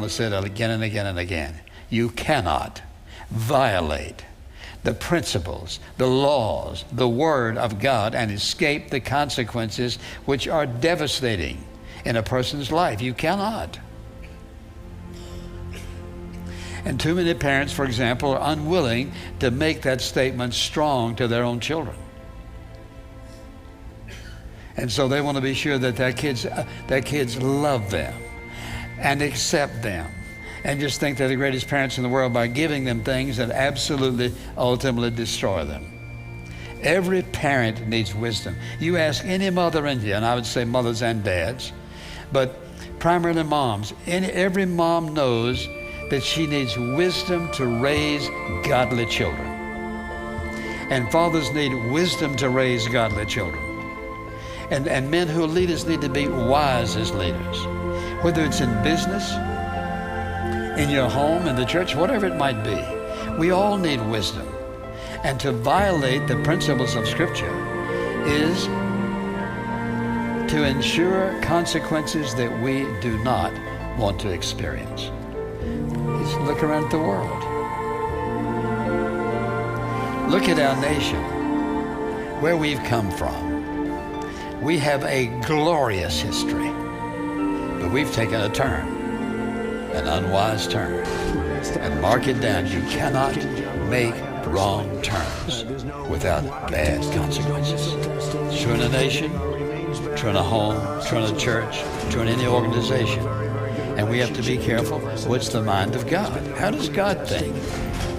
want to say that again and again and again. You cannot violate the principles, the laws, the Word of God and escape the consequences which are devastating in a person's life. You cannot. And too many parents, for example, are unwilling to make that statement strong to their own children. And so they want to be sure that their kids love them and accept them and just think they're the greatest parents in the world by giving them things that absolutely, ultimately destroy them. Every parent needs wisdom. You ask any mother in here, and I would say mothers and dads, but primarily moms. Every mom knows that she needs wisdom to raise godly children. And fathers need wisdom to raise godly children. And men who are leaders need to be wise as leaders. Whether it's in business, in your home, in the church, whatever it might be, we all need wisdom. And to violate the principles of Scripture is to ensure consequences that we do not want to experience. Just look around the world. Look at our nation, where we've come from. We have a glorious history, but we've taken a turn, an unwise turn. And mark it down, you cannot make wrong turns without bad consequences. True in a nation, true in a home, true in a church, true in any organization. And we have to be careful. What's the mind of God? How does God think?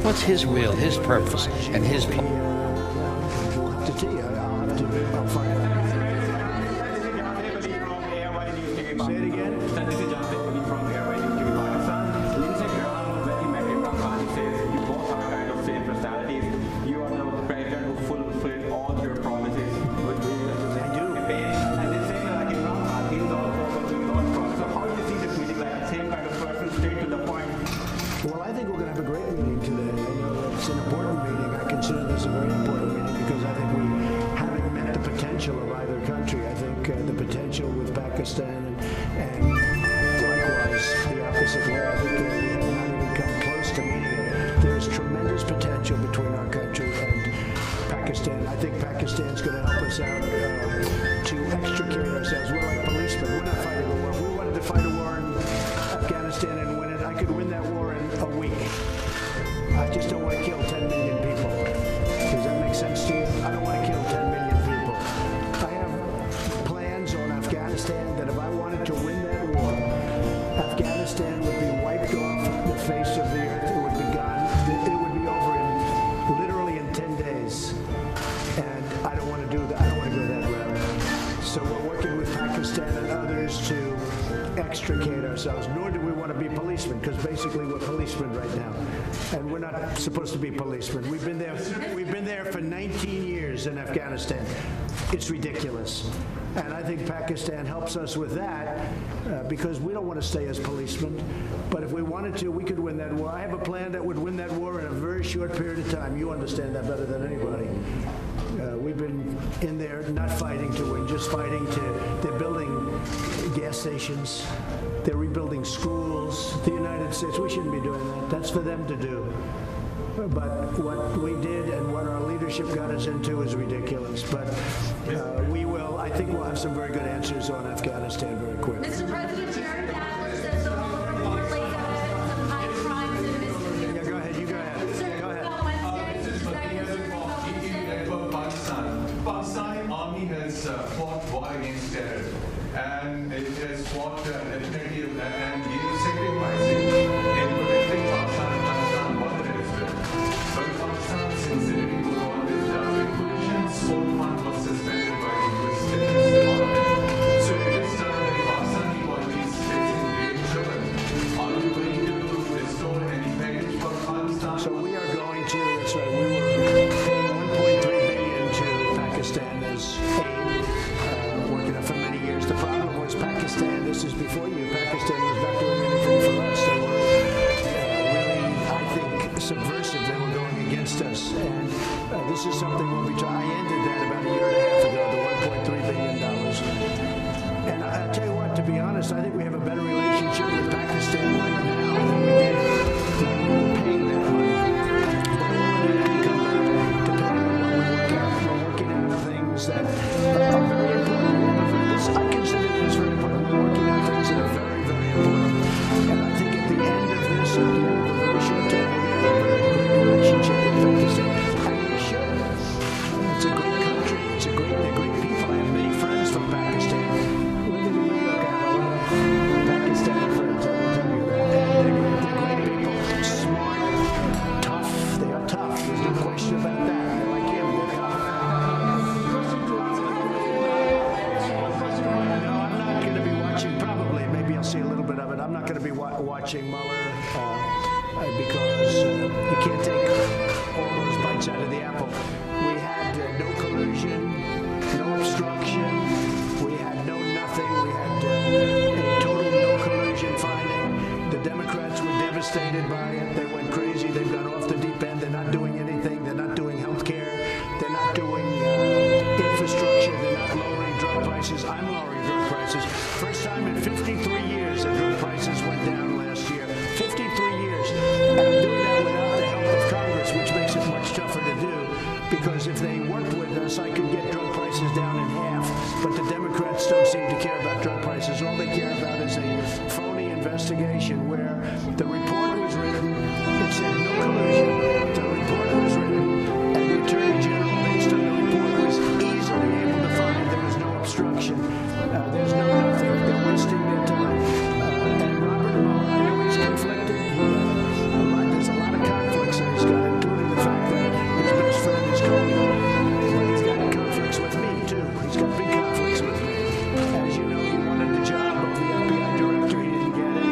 What's His will, His purpose, and His plan? It's ridiculous. And I think Pakistan helps us with that because we don't want to stay as policemen. But if we wanted to, we could win that war. I have a plan that would win that war in a very short period of time. You understand that better than anybody. We've been in there not fighting to win, just fighting to, they're building gas stations, they're rebuilding schools. The United States, we shouldn't be doing that. That's for them to do. But what we did and what our leadership got us into is ridiculous. But I think we'll have some very good answers on Afghanistan very quick. Mr. President, Jared Nadler says the whole report lays out some high crimes and misdemeanors. Yeah, go ahead. You go ahead. Go ahead. Pakistan army has fought war against terror, and it has fought definitely and sacrificing in protecting Pakistan and Pakistan border as well. But Pakistan's sincerity was always done with positions. Sport fund was suspended by the US Defense Department. So it is done that Pakistani police facing great trouble. Are you going to restore any package for Pakistan? So we are going to, that's right, we were paying $1.3 billion to Pakistan as aid, working up for many years. The problem was Pakistan, this is before you, Pakistan was not doing anything for us. They were really, I think, subversive. They were going against us. And this is something we'll be trying. I ended that about a year and a half ago, the $1.3 billion. And I'll tell you what, to be honest, I think we have a better relationship with Pakistan right now because you can't take all those bites out of the apple. We had no collusion, no obstruction. We had no nothing. We had a total no collusion finding. The Democrats were devastated by it. They went crazy. They've gone off the deep end. They're not doing anything. They're not doing health care. They're not doing infrastructure. They're not lowering drug prices. I'm lowering drug prices. First time in 53 years that drug prices went down last year. 53 years. And I'm doing that without the help of Congress, which makes it much tougher to do. Because if they worked with us, I could get drug prices down in half. But the Democrats don't seem to care about drug prices. All they care about is a phony investigation where the report was written, it said no collusion. The report was written, and the Attorney General, based on the report, was easily able to find there was no obstruction. There's no nothing. They're wasting their time. And Robert Mueller, I know he's conflicted. There's a lot of conflicts that he's got, including the fact that his best friend is Comey. But he's got conflicts with me, too. He's got big conflicts with me. As you know, he wanted the job of the FBI director. He didn't get it.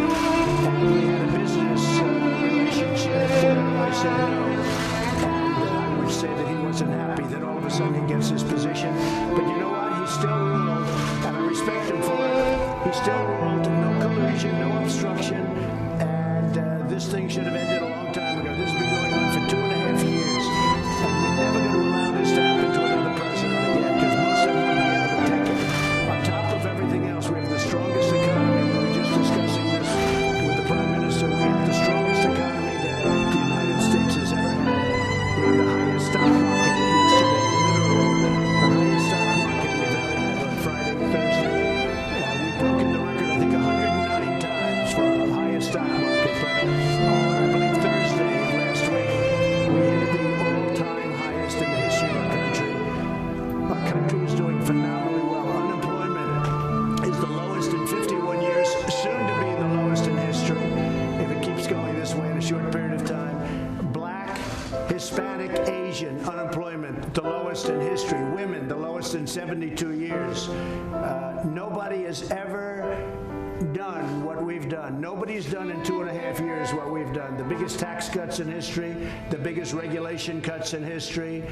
And we had a business relationship where I said no. And I would say that he wasn't happy that all of a sudden he gets this position. But you know what? He still ruled, and I respect him for it. He still ruled no collusion, no obstruction. And this thing should have ended a long time ago. This has been going on for 2.5 years. And we're never going to allow this to happen to another president again, because most of them will be able to take it. On top of everything else, we have the strongest economy. We were just discussing this with the Prime Minister. We have the strongest economy that the United States has ever had. We have the highest stock market yesterday, literally the highest stock market we've ever had on Friday, Thursday. We've broken the record, I think, 109 times for the highest stock market. But I believe Thursday of last week, we hit the all-time highest in the history of our country. Our country is doing phenomenally well. Unemployment is the lowest in 51 years, soon to be the lowest in history, if it keeps going this way in a short period of time. Black, Hispanic, Asian unemployment, the lowest in history. Women, the lowest in 72 years. Nobody has ever done what we've done. Nobody's done in 2.5 years what we've done. The biggest tax cuts in history, the biggest regulation cuts in history,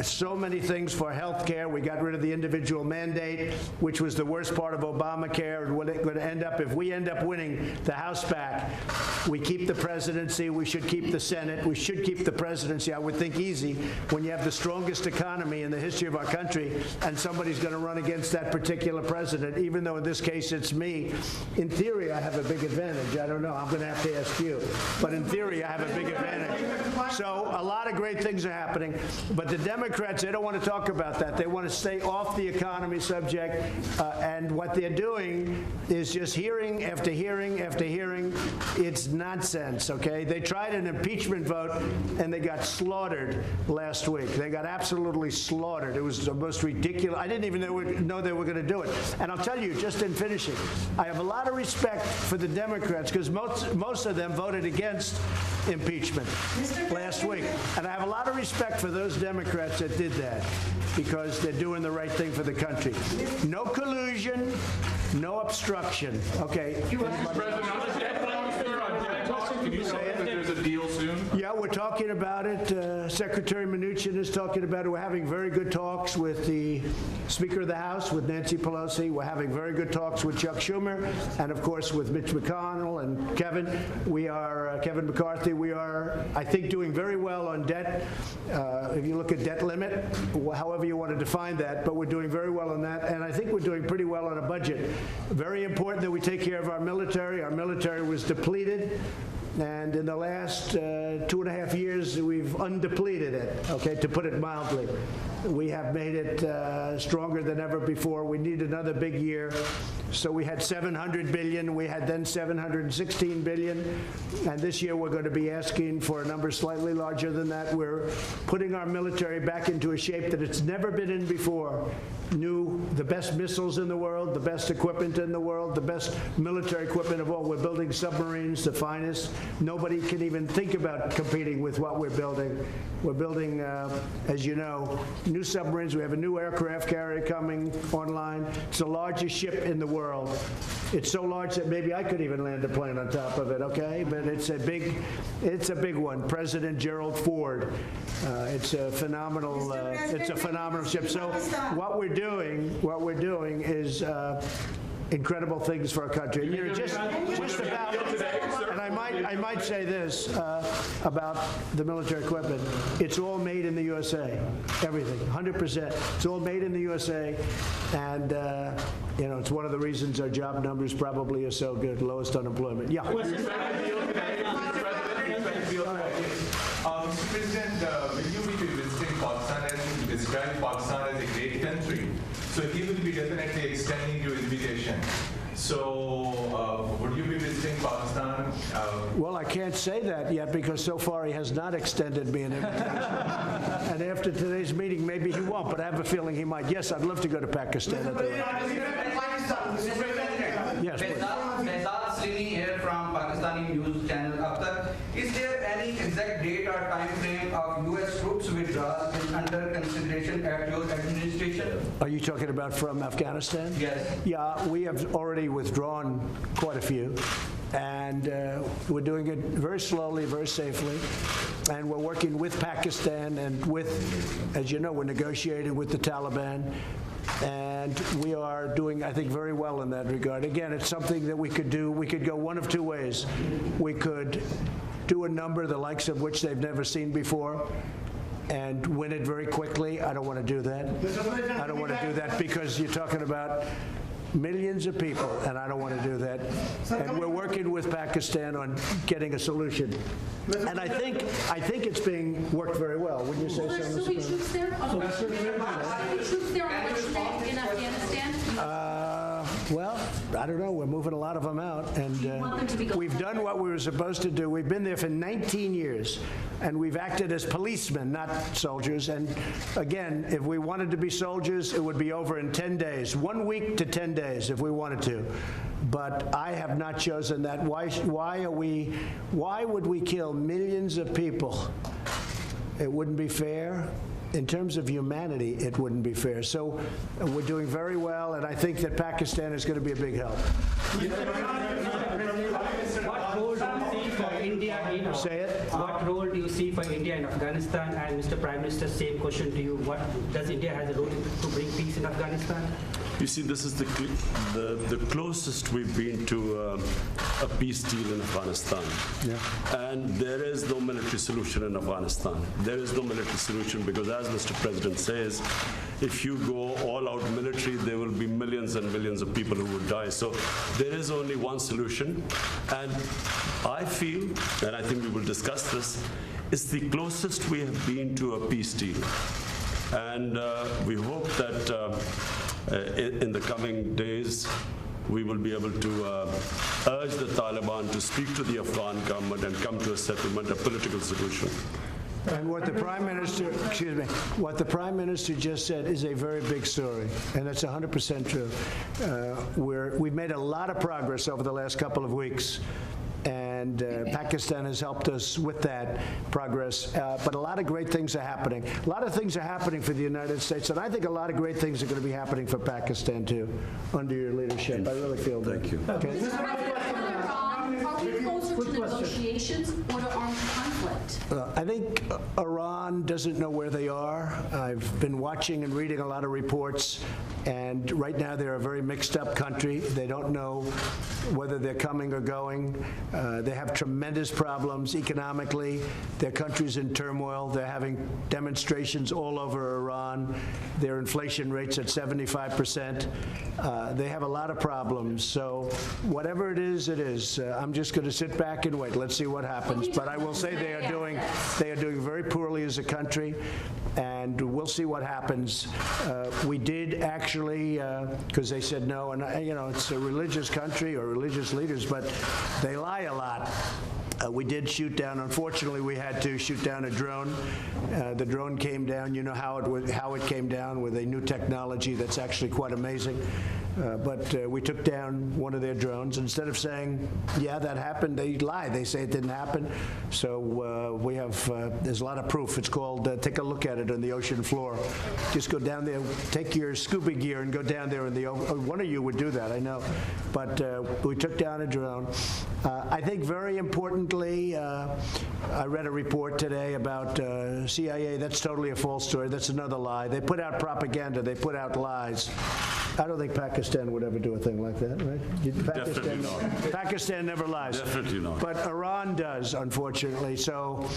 so many things for health care. We got rid of the individual mandate, which was the worst part of Obamacare. And what it's going to end up, if we end up winning the House back, we keep the presidency, we should keep the Senate, we should keep the presidency. I would think easy when you have the strongest economy in the history of our country and somebody's going to run against that particular president, even though in this case it's me. In theory, I have a big advantage. I don't know. I'm going to have to ask you. But in theory, I have a big advantage. So a lot of great things are happening. But the Democrats, they don't want to talk about that. They want to stay off the economy subject. And what they're doing is just hearing after hearing after hearing. It's nonsense, okay? They tried an impeachment vote, and they got slaughtered last week. They got absolutely slaughtered. It was the most ridiculous. I didn't even know they were going to do it. And I'll tell you, just in finishing, I have a lot of respect for the Democrats because most of them voted against impeachment last week. And I have a lot of respect for those Democrats that did that because they're doing the right thing for the country. No collusion, no obstruction. Okay. Can you say that there's a deal soon? Yeah, we're talking about it. Secretary Mnuchin is talking about it. We're having very good talks with the Speaker of the House, with Nancy Pelosi. We're having very good talks with Chuck Schumer, and of course with Mitch McConnell and Kevin. We are Kevin McCarthy. We are, I think, doing very well on debt. If you look at debt limit, however you want to define that, but we're doing very well on that, and I think we're doing pretty well on a budget. Very important that we take care of our military. Our military was depleted. And in the last 2.5 years, we've undepleted it, okay, to put it mildly. We have made it stronger than ever before. We need another big year. So we had $700 billion. We had then $716 billion. And this year, we're going to be asking for a number slightly larger than that. We're putting our military back into a shape that it's never been in before. The best missiles in the world, the best equipment in the world, the best military equipment of all. We're building submarines, the finest. Nobody can even think about competing with what we're building. We're building, as you know, new submarines. We have a new aircraft carrier coming online. It's the largest ship in the world. It's so large that maybe I could even land a plane on top of it, okay? But it's a big one. President Gerald Ford. It's a phenomenal ship. So what we're doing is incredible things for our country. And, you know, just about, and I might say this about the military equipment. It's all made in the USA. Everything, 100%. It's all made in the USA, and you know, it's one of the reasons our job numbers probably are so good, lowest unemployment. Yeah. Mr. President, will you be visiting Pakistan as you described Pakistan as a great country? So he will be definitely extending your invitation. So would you be visiting Pakistan? Well, I can't say that yet because so far he has not extended me an invitation. And after today's meeting, maybe he won't, but I have a feeling he might. Yes, I'd love to go to Pakistan. Yes, please. Behzad Salimi here from Pakistani news channel Akhtar. Is there any exact date or time frame of U.S. troops withdrawal is under consideration at your administration? Are you talking about from Afghanistan? Yes. Yeah, we have already withdrawn quite a few, and we're doing it very slowly, very safely, and we're working with Pakistan and with, as you know, we're negotiating with the Taliban, and we are doing, I think, very well in that regard. Again, it's something that we could do. We could go one of two ways. We could do a number the likes of which they've never seen before and win it very quickly. I don't want to do that. I don't want to do that because you're talking about millions of people, and I don't want to do that. And we're working with Pakistan on getting a solution. And I think it's being worked very well. Wouldn't you say so, Will there Mr. still be President? troops there? Will there be troops there on which day in Afghanistan? Well, I don't know. We're moving a lot of them out, and want them to be gone? we've done what we were supposed to do. We've been there for 19 years, and we've acted as policemen, not soldiers. And again, if we wanted to be soldiers, it would be over in 10 days, 1 week to 10 days if we wanted to. But I have not chosen that. Why would we kill millions of people? It wouldn't be fair. In terms of humanity, it wouldn't be fair. So we're doing very well, and I think that Pakistan is going to be a big help. What role do you see for India in Say it. What role do you see for India in Afghanistan? And Mr. Prime Minister, same question to you. What does India has a role to bring peace in Afghanistan? You see, this is the closest we've been to a peace deal in Afghanistan. Yeah. And there is no military solution in Afghanistan. There is no military solution because, as Mr. President says, if you go all out military, there will be millions and millions of people who would die. So there is only one solution. And I feel, and I think we will discuss this, it's the closest we have been to a peace deal. And we hope that in the coming days, we will be able to urge the Taliban to speak to the Afghan government and come to a settlement, a political solution. And what the Prime Minister, what the Prime Minister just said is a very big story, and that's 100% true. We've made a lot of progress over the last couple of weeks, and Pakistan has helped us with that progress. But a lot of great things are happening. A lot of things are happening for the United States, and I think a lot of great things are going to be happening for Pakistan, too, under your leadership. I really feel that. Thank you. Okay. Mr. President, are we closer to negotiations or to armed conflict? I think Iran doesn't know where they are. I've been watching and reading a lot of reports, and right now they're a very mixed up country. They don't know whether they're coming or going. They have tremendous problems economically. Their country's in turmoil. They're having demonstrations all over Iran. Their inflation rate's at 75%. They have a lot of problems. So whatever it is, it is. I'm just going to sit back and wait. Let's see what happens. But I will say they are doing very poorly as a country, and we'll see what happens. We did actually, because they said no, and it's a religious country or religious leaders, but they lie a lot. We did shoot down. Unfortunately, we had to shoot down a drone. The drone came down. You know how it came down with a new technology that's actually quite amazing. But we took down one of their drones. Instead of saying, yeah, that happened, they lie. They say it didn't happen. So we have, there's a lot of proof. It's called, take a look at it on the ocean floor. Just go down there, take your scuba gear and go down there. One of you would do that, I know. But we took down a drone. I think very importantly, I read a report today about CIA. That's totally a false story. That's another lie. They put out propaganda. They put out lies. I don't think Pakistan would ever do a thing like that, right? Definitely not. Pakistan never lies. Definitely not. But Iran does, unfortunately. So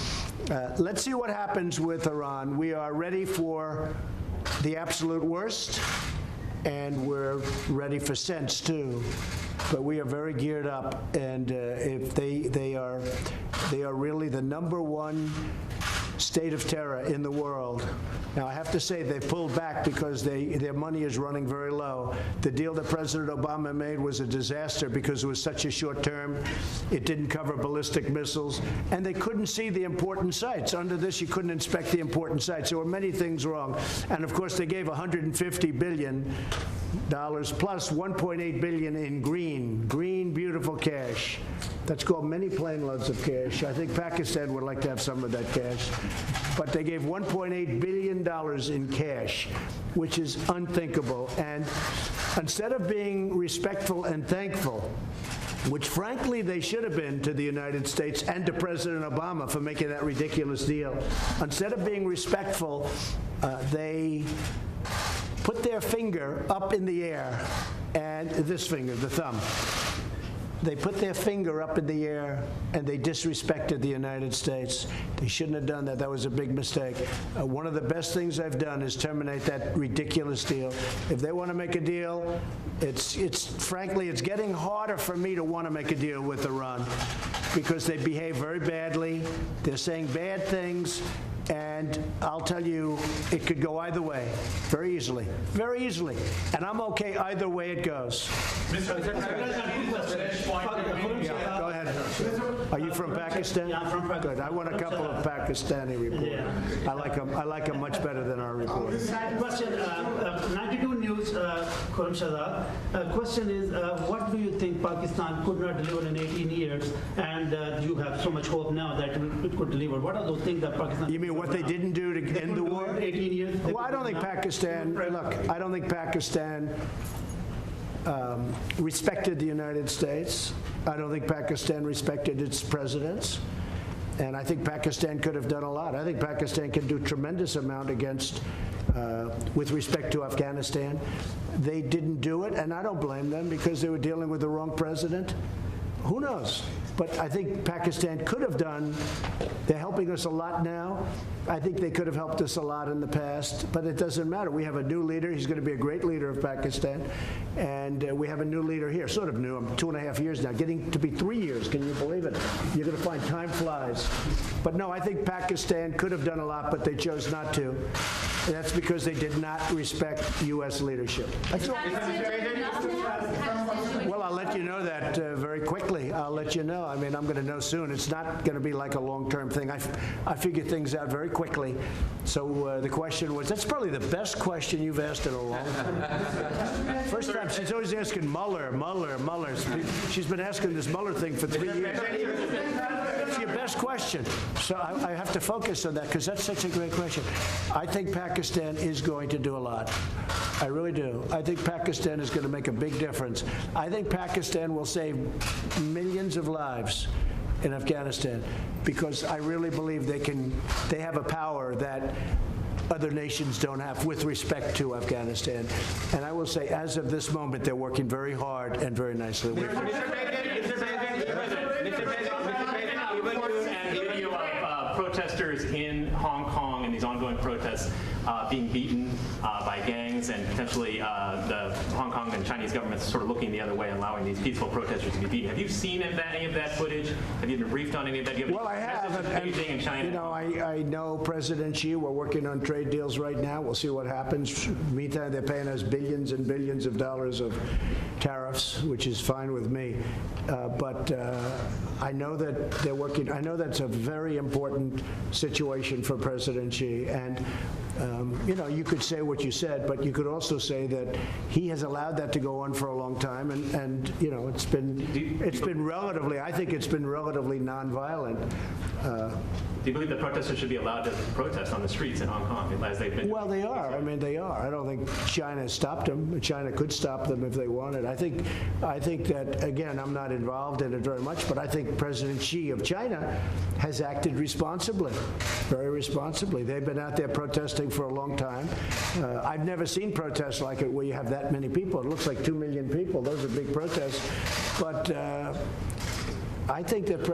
let's see what happens with Iran. We are ready for the absolute worst, and we're ready for sense too. But we are very geared up, and if they are really the #1 state of terror in the world. Now, I have to say they've pulled back because their money is running very low. The deal that President Obama made was a disaster because it was such a short term. It didn't cover ballistic missiles, and they couldn't see the important sites. Under this, you couldn't inspect the important sites. There were many things wrong. And of course, they gave $150 billion plus $1.8 billion in green, beautiful cash. That's called many plane loads of cash. I think Pakistan would like to have some of that cash. But they gave $1.8 billion in cash, which is unthinkable. And instead of being respectful and thankful, which frankly they should have been to the United States and to President Obama for making that ridiculous deal, instead of being respectful, they put their finger up in the air, and this finger, the thumb, they put their finger up in the air and they disrespected the United States. They shouldn't have done that. That was a big mistake. One of the best things I've done is terminate that ridiculous deal. If they want to make a deal, frankly, it's getting harder for me to want to make a deal with Iran because they behave very badly. They're saying bad things. And I'll tell you, it could go either way, very easily, very easily. And I'm okay either way it goes. Yeah, go ahead. Are you from Pakistan? Yeah, I'm from Pakistan. Good. I want a couple of Pakistani reports. Yeah. I like them much better than our reports. Question, 92 News, Khurram Shahzad. Question is, what do you think Pakistan could not deliver in 18 years, and you have so much hope now that it could deliver? What are those things that Pakistan... You mean what they didn't do to end the war? 18 years? Well, I don't think Pakistan, look, I don't think Pakistan respected the United States. I don't think Pakistan respected its presidents. And I think Pakistan could have done a lot. I think Pakistan can do a tremendous amount with respect to Afghanistan. They didn't do it, and I don't blame them because they were dealing with the wrong president. Who knows? But I think Pakistan could have done, they're helping us a lot now. I think they could have helped us a lot in the past, but it doesn't matter. We have a new leader. He's going to be a great leader of Pakistan. And we have a new leader here, sort of new. I'm 2.5 years now, getting to be 3 years. Can you believe it? You're going to find time flies. But no, I think Pakistan could have done a lot, but they chose not to. And that's because they did not respect U.S. leadership. That's all. Well, I'll let you know that very quickly. I'll let you know. I mean, I'm going to know soon. It's not going to be like a long-term thing. I figure things out very quickly. So the question was, that's probably the best question you've asked in a long time. First time, she's always asking Mueller. She's been asking this Mueller thing for 3 years. It's your best question. So I have to focus on that because that's such a great question. I think Pakistan is going to do a lot. I really do. I think Pakistan is going to make a big difference. I think Pakistan will save millions of lives in Afghanistan because I really believe they have a power that other nations don't have with respect to Afghanistan. And I will say, as of this moment, they're working very hard and very nicely with us. Protesters in Hong Kong and these ongoing protests being beaten by gangs and potentially the Hong Kong and Chinese governments sort of looking the other way and allowing these peaceful protesters to be beaten. Have you seen any of that footage? Have you been briefed on any of that? Well, I have. In China? You know, I know President Xi. We're working on trade deals right now. We'll see what happens. Meantime, they're paying us billions and billions of dollars of tariffs, which is fine with me. But I know that they're working. I know that's a very important important situation for President Xi. And, you know, you could say what you said, but you could also say that he has allowed that to go on for a long time. And you know, it's been relatively, I think it's been relatively nonviolent. Do you believe the protesters should be allowed to protest on the streets in Hong Kong as they've been? Well, they are. I mean, they are. I don't think China stopped them. China could stop them if they wanted. I think that, again, I'm not involved in it very much, but I think President Xi of China has acted responsibly, very responsibly. They've been out there protesting for a long time. I've never seen protests like it where you have that many people. It looks like 2 million people. Those are big protests. But I think that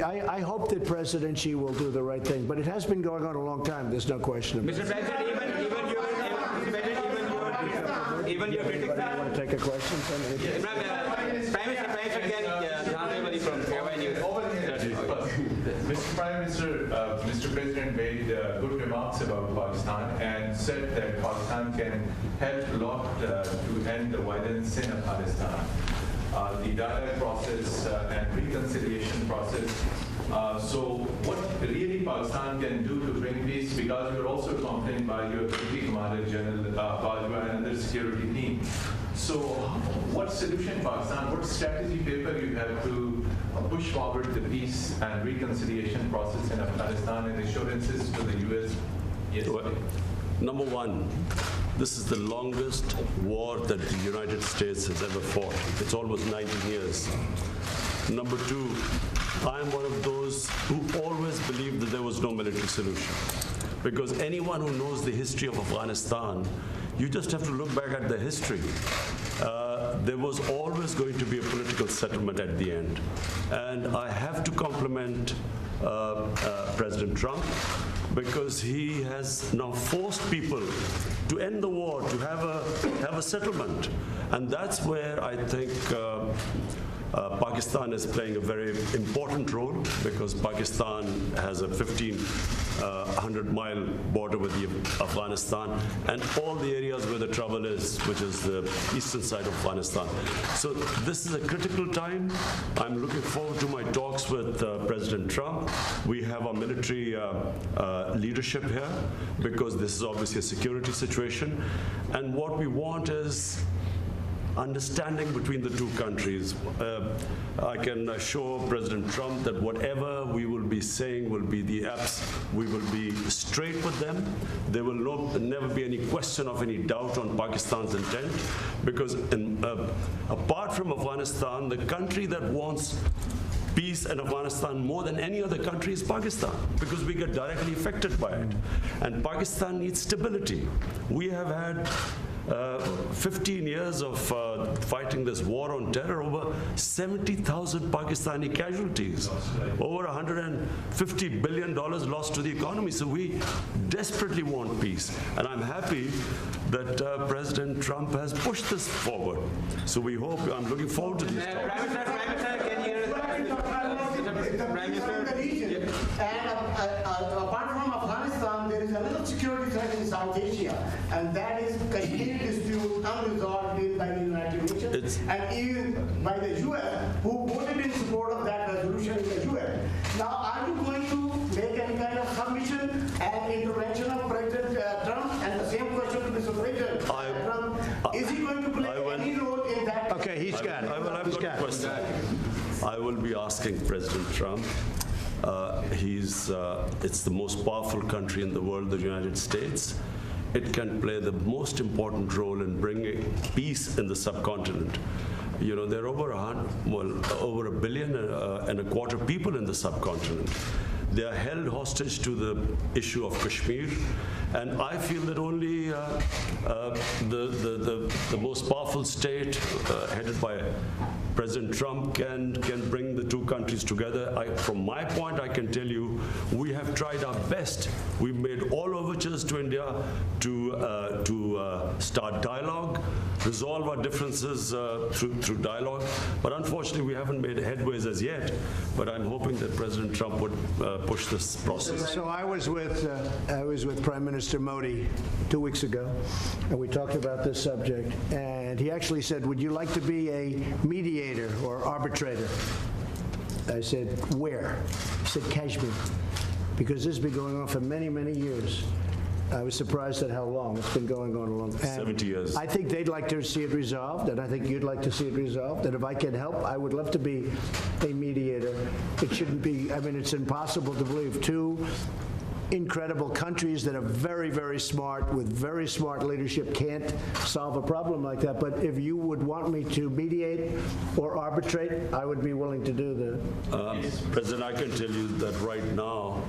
I hope that President Xi will do the right thing, but it has been going on a long time. There's no question about it. Mr. President, even your critics Want to take a question? Mr. Prime Minister, Mr. President made good remarks about Pakistan and said that Pakistan can help a lot to end the violence in Afghanistan. The dialogue process and reconciliation process. So what really Pakistan can do to bring peace, because you're also accompanied by your Deputy Commander General Bajwa and other security team. So what solution Pakistan, what strategy paper you have to push forward the peace and reconciliation process in Afghanistan and assurances to the U.S.? Yes. Number one, this is the longest war that the United States has ever fought. It's almost 19 years. Number two, I'm one of those who always believed that there was no military solution. Because anyone who knows the history of Afghanistan, you just have to look back at the history. There was always going to be a political settlement at the end. And I have to compliment President Trump, because he has now forced people to end the war, to have a settlement. And that's where I think Pakistan is playing a very important role, because Pakistan has a 1,500-mile border with Afghanistan and all the areas where the trouble is, which is the eastern side of Afghanistan. So this is a critical time. I'm looking forward to my talks with President Trump. We have our military leadership here, because this is obviously a security situation. And what we want is understanding between the two countries. I can assure President Trump that whatever we will be saying will be the apps. We will be straight with them. There will never be any question of any doubt on Pakistan's intent, because apart from Afghanistan, the country that wants peace in Afghanistan more than any other country is Pakistan, because we get directly affected by it. And Pakistan needs stability. We have had 15 years of fighting this war on terror, over 70,000 Pakistani casualties, over $150 billion lost to the economy. So we desperately want peace. And I'm happy that President Trump has pushed this forward. So we hope, I'm looking forward to these talks. And apart from Afghanistan, there is another security threat in South Asia, and that is Kashmir dispute unresolved by the United Nations and even by the UN, who voted in support of that resolution in the UN. Now, are you going to make any kind of submission and intervention of President Trump? And the same question to Mr. President Trump. Is he going to play any role in that? Okay, he's got it. I've got a question. I will be asking President Trump. It's the most powerful country in the world, the United States. It can play the most important role in bringing peace in the subcontinent. You know, there are over 1.25 billion people in the subcontinent. They are held hostage to the issue of Kashmir, and I feel that only the most powerful state, headed by President Trump, can bring the two countries together. From my point, I can tell you, we have tried our best. We've made all overtures to India to start dialogue, resolve our differences through dialogue. But unfortunately, we haven't made headways as yet. But I'm hoping that President Trump would push this process. So I was with Prime Minister Modi 2 weeks ago, and we talked about this subject. And he actually said, "Would you like to be a mediator or arbitrator?" I said, "Where?" He said, "Kashmir." because this has been going on for many, many years. I was surprised at how long it's been going on a long time. 70 years. I think they'd like to see it resolved, and I think you'd like to see it resolved. And if I can help, I would love to be a mediator. It shouldn't be, I mean, it's impossible to believe two incredible countries that are very, very smart, with very smart leadership, can't solve a problem like that. But if you would want me to mediate or arbitrate, I would be willing to do that. President, I can tell you that right now,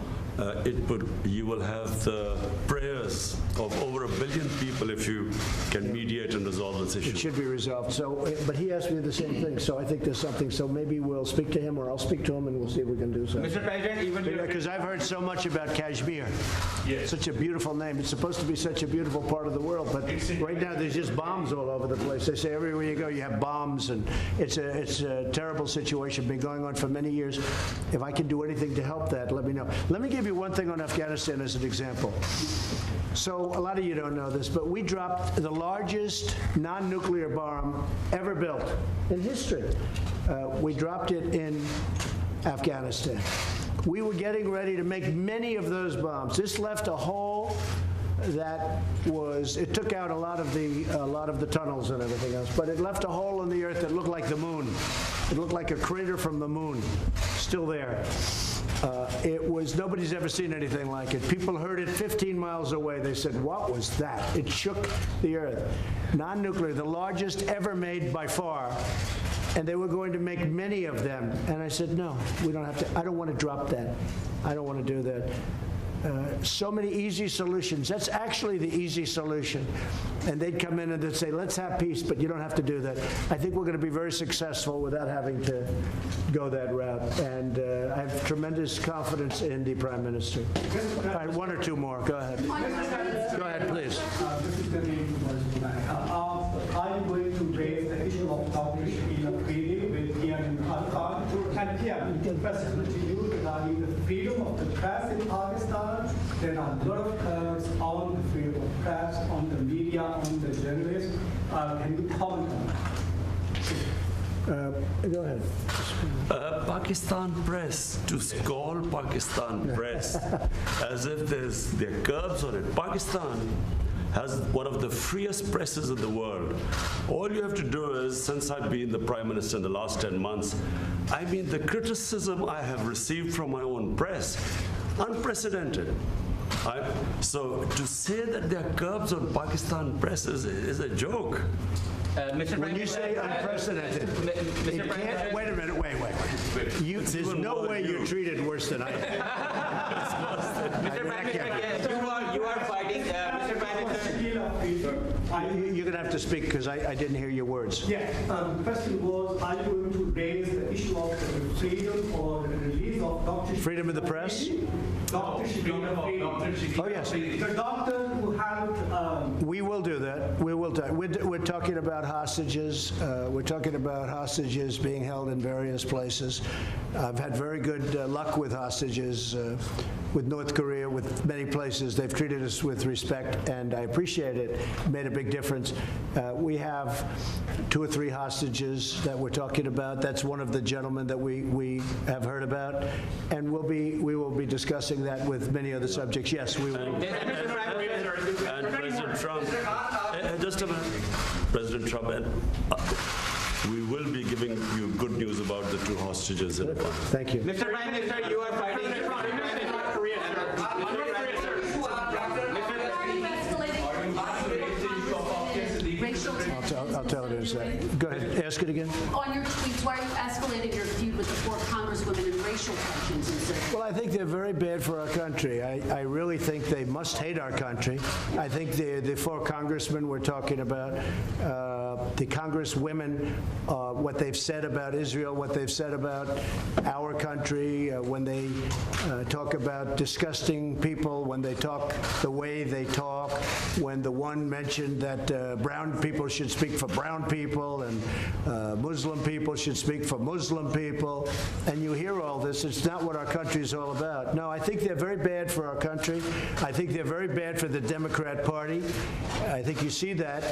you will have the prayers of over 1 billion people if you can mediate and resolve this It issue. should be resolved. So, but he asked me the same thing, so I think there's something. So maybe we'll speak to him, or I'll speak to him, and we'll see if we can do something. Mr. President, even your Because I've heard so much about Kashmir. Yes. Such a beautiful name. It's supposed to be such a beautiful part of the world, but right now there's just bombs all over the place. They say everywhere you go you have bombs, and it's a terrible situation. Been going on for many years. If I can do anything to help that, let me know. Let me give you one thing on Afghanistan as an example. So a lot of you don't know this, but we dropped the largest non-nuclear bomb ever built in history. We dropped it in Afghanistan. We were getting ready to make many of those bombs. This left a hole that was, it took out a lot of the tunnels and everything else, but it left a hole in the earth that looked like the moon. It looked like a crater from the moon, still there. Nobody's ever seen anything like it. People heard it 15 miles away. They said, what was that? It shook the earth. Non-nuclear, the largest ever made by far. And they were going to make many of them. And I said, no, we don't have to. I don't want to drop that. I don't want to do that. So many easy solutions. That's actually the easy solution. And they'd come in and they'd say, let's have peace, but you don't have to do that. I think we're going to be very successful without having to go that route. And I have tremendous confidence in the Prime Minister. All right, one or two more. Go ahead. Go ahead, please. I'm going to raise the issue of topic in a treaty with Ian Khan and Ian, President, to you regarding the freedom of the press in Pakistan. There are a lot of curbs on the freedom of press, on the media, on the journalists. Can you comment on that? Go ahead. Pakistan press, to call Pakistan press as if there are curbs on it. Pakistan has one of the freest presses in the world. All you have to do is, since I've been the Prime Minister in the last 10 months, I mean, the criticism I have received from my own press, unprecedented. So to say that there are curbs on Pakistan press is a joke. When you say unprecedented, it can't, wait a minute, wait. There's no way you're treated worse than I am. Mr. Prime Minister, you are fighting, Mr. Prime Minister. You're going to have to speak because I didn't hear your words. Yeah, the question was, are you going to raise the issue of the freedom or the release of Dr. Freedom of the press? Dr. Oh, yes. The doctor who helped... We will do that. We will. We're talking about hostages. We're talking about hostages being held in various places. I've had very good luck with hostages, with North Korea, with many places. They've treated us with respect, and I appreciate it. It made a big difference. We have 2 or 3 hostages that we're talking about. That's one of the gentlemen that we have heard about, and we will be discussing that with many other subjects. Yes, we will. And President Trump, just a minute, President Trump, and we will be giving you good news about the 2 hostages in advance. Thank you. Mr. Prime Minister, you are fighting. I'll tell it in a second. Go ahead. Ask it again. On your tweets, why are you escalating your feud with the 4 congresswomen and racial tensions in Syria? Well, I think they're very bad for our country. I really think they must hate our country. I think the 4 congressmen we're talking about, the congresswomen, what they've said about Israel, what they've said about our country, when they talk about disgusting people, when they talk the way they talk, when the one mentioned that brown people should speak for brown people, and Muslim people should speak for Muslim people. And you hear all this. It's not what our country is all about. No, I think they're very bad for our country. I think they're very bad for the Democrat Party. I think you see that.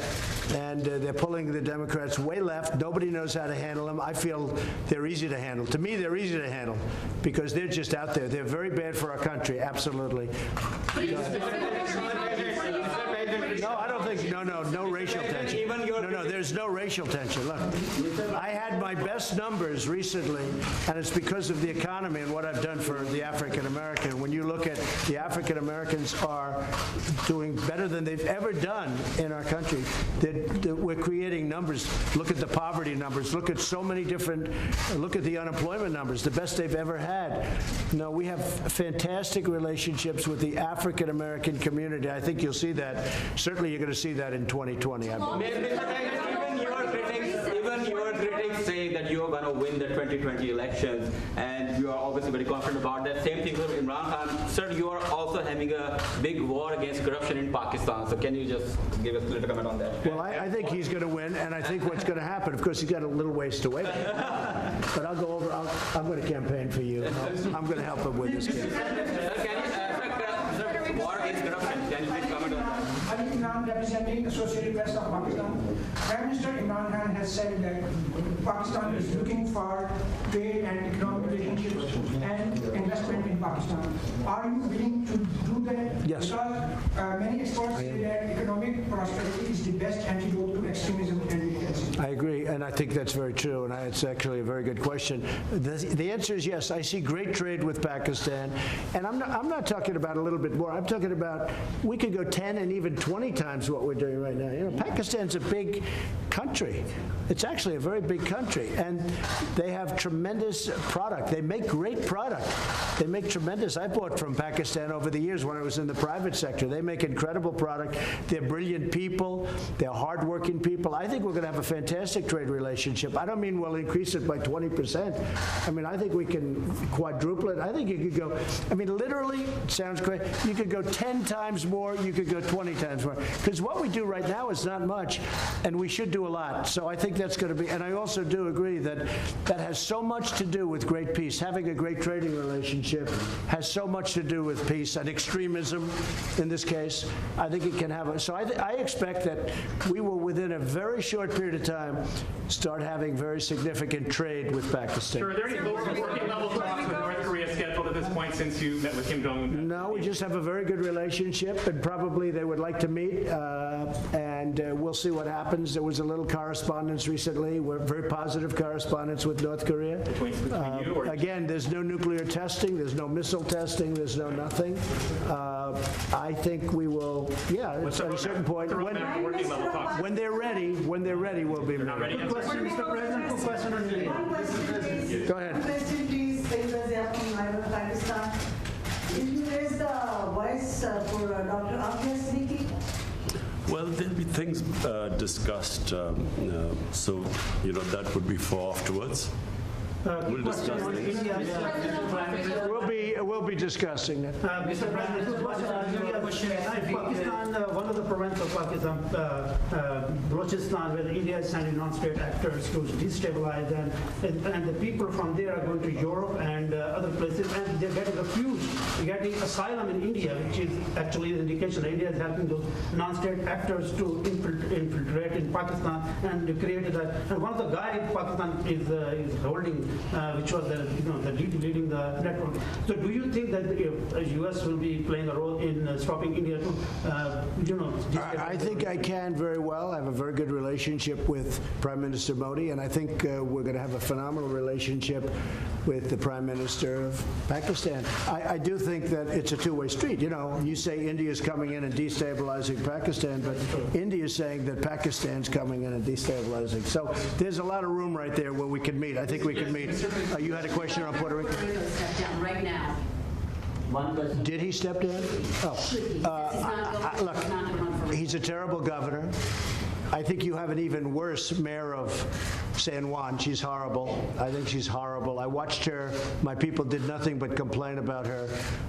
And they're pulling the Democrats way left. Nobody knows how to handle them. I feel they're easy to handle. To me, they're easy to handle because they're just out there. They're very bad for our country, absolutely. No, I don't think, no racial tension. No, there's no racial tension. Look, I had my best numbers recently, and it's because of the economy and what I've done for the African American. When you look at the African Americans are doing better than they've ever done in our country. We're creating numbers. Look at the poverty numbers. Look at so many different, look at the unemployment numbers, the best they've ever had. No, we have fantastic relationships with the African American community. I think you'll see that. Certainly you're going to see that in 2020, I believe. Even your critics say that you are going to win the 2020 elections, and you are obviously very confident about that. Same thing for Imran Khan. Sir, you are also having a big war against corruption in Pakistan. So can you just give us a little comment on that? Well, I think he's going to win, and I think what's going to happen, of course, he's got a little ways to wait. But I'll go over, I'm going to campaign for you. I'm going to help him with this case. War against corruption. Can you please comment on that? Ali Imran, representing Associated Press of Pakistan. Prime Minister Imran Khan has said that Pakistan is looking for trade and economic relationships and investment in Pakistan. Are you willing to do that? Yes. Because many experts say that economic prosperity is the best antidote to extremism and militancy. I agree, and I think that's very true, and it's actually a very good question. The answer is yes. I see great trade with Pakistan, and I'm not talking about a little bit more. I'm talking about we could go 10 and even 20 times what we're doing right now. You know, Pakistan's a big country. It's actually a very big country, and they have tremendous product. They make great product. They make tremendous. I bought from Pakistan over the years when I was in the private sector. They make incredible product. They're brilliant people. They're hardworking people. I think we're going to have a fantastic trade relationship. I don't mean we'll increase it by 20%. I mean, I think we can quadruple it. I think you could go, I mean, literally, it sounds great. You could go 10 times more. You could go 20 times more. Because what we do right now is not much, and we should do a lot. So I think that's going to be, and I also do agree that that has so much to do with great peace. Having a great trading relationship has so much to do with peace and extremism in this case. I think it can have a, so I expect that we will within a very short period of time start having very significant trade with Pakistan. Sure, are there any working level talks with North Korea scheduled at this point since you met with Kim Jong-un? No, we just have a very good relationship, and probably they would like to meet, and we'll see what happens. There was a little correspondence recently, very positive correspondence with North Korea. Between you or again, there's no nuclear testing, there's no missile testing, there's no nothing. I think we will, yeah, at a certain point, when they're ready, we'll be ready. Question, Mr. President, question on India. Go ahead. Question, please. Pakistan. Did you raise the voice for Dr. Afia Siddiqui? Well, there'll be things discussed, so, you know, that would be for afterwards. We'll discuss things. We'll be discussing it. Mr. President, Pakistan, one of the provinces of Pakistan, Balochistan, where India is sending non-state actors to destabilize, and the people from there are going to Europe and other places, and they're getting refuged, getting asylum in India, which is actually an indication that India is helping those non-state actors to infiltrate in Pakistan, and they created that. And one of the guys in Pakistan is holding, which was leading the network. So do you think that the U.S. will be playing a role in stopping India to, I think I can very well. I have a very good relationship with Prime Minister Modi, and I think we're going to have a phenomenal relationship with the Prime Minister of Pakistan. I do think that it's a two-way street. You know, you say India's coming in and destabilizing Pakistan, but India is saying that Pakistan's coming in and destabilizing. So there's a lot of room right there where we can meet. I think we can meet. You had a question on Puerto Rico? Step down right now. Did he step down? Oh. Look, he's a terrible governor. I think you have an even worse mayor of San Juan. She's horrible. I think she's horrible. I watched her. My people did nothing but complain about her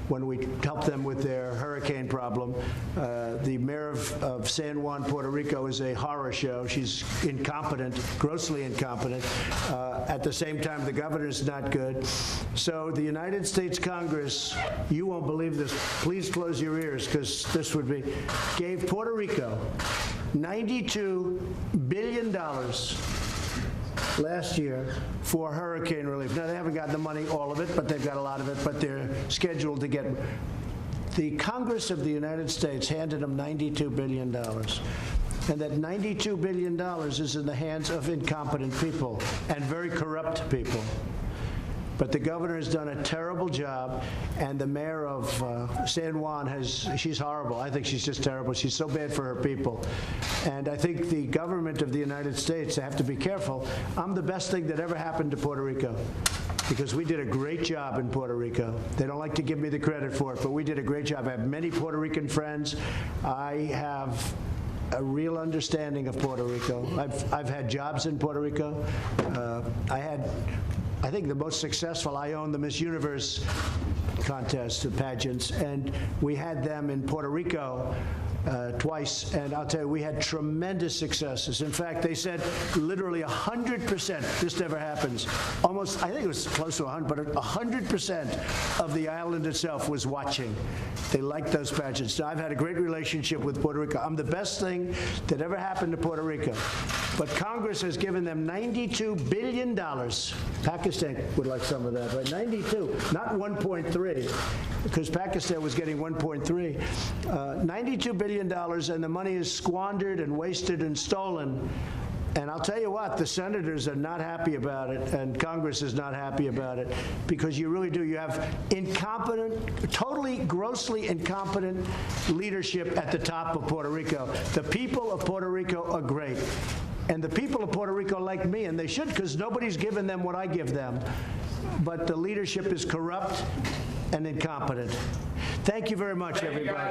when we helped them with their hurricane problem. The mayor of San Juan, Puerto Rico, is a horror show. She's incompetent, grossly incompetent. At the same time, the governor's not good. So the United States Congress, you won't believe this. Please close your ears, because this would be, gave Puerto Rico $92 billion last year for hurricane relief. Now, they haven't gotten the money, all of it, but they've got a lot of it, but they're scheduled to get. The Congress of the United States handed them $92 billion. And that $92 billion is in the hands of incompetent people and very corrupt people. But the governor has done a terrible job, and the mayor of San Juan she's horrible. I think she's just terrible. She's so bad for her people. And I think the government of the United States, they have to be careful. I'm the best thing that ever happened to Puerto Rico, because we did a great job in Puerto Rico. They don't like to give me the credit for it, but we did a great job. I have many Puerto Rican friends. I have a real understanding of Puerto Rico. I've had jobs in Puerto Rico. I think the most successful, I own the Miss Universe contest, the pageants, and we had them in Puerto Rico twice, and I'll tell you, we had tremendous successes. In fact, they said literally 100%, this never happens, almost, I think it was close to 100, but 100% of the island itself was watching. They liked those pageants. So I've had a great relationship with Puerto Rico. I'm the best thing that ever happened to Puerto Rico. But Congress has given them $92 billion. Pakistan would like some of that, right? 92, not 1.3, because Pakistan was getting 1.3. $92 billion, and the money is squandered and wasted and stolen. And I'll tell you what, the senators are not happy about it, and Congress is not happy about it, because you really do. You have incompetent, totally, grossly incompetent leadership at the top of Puerto Rico. The people of Puerto Rico are great. And the people of Puerto Rico like me, and they should, because nobody's given them what I give them. But the leadership is corrupt and incompetent. Thank you very much, everybody.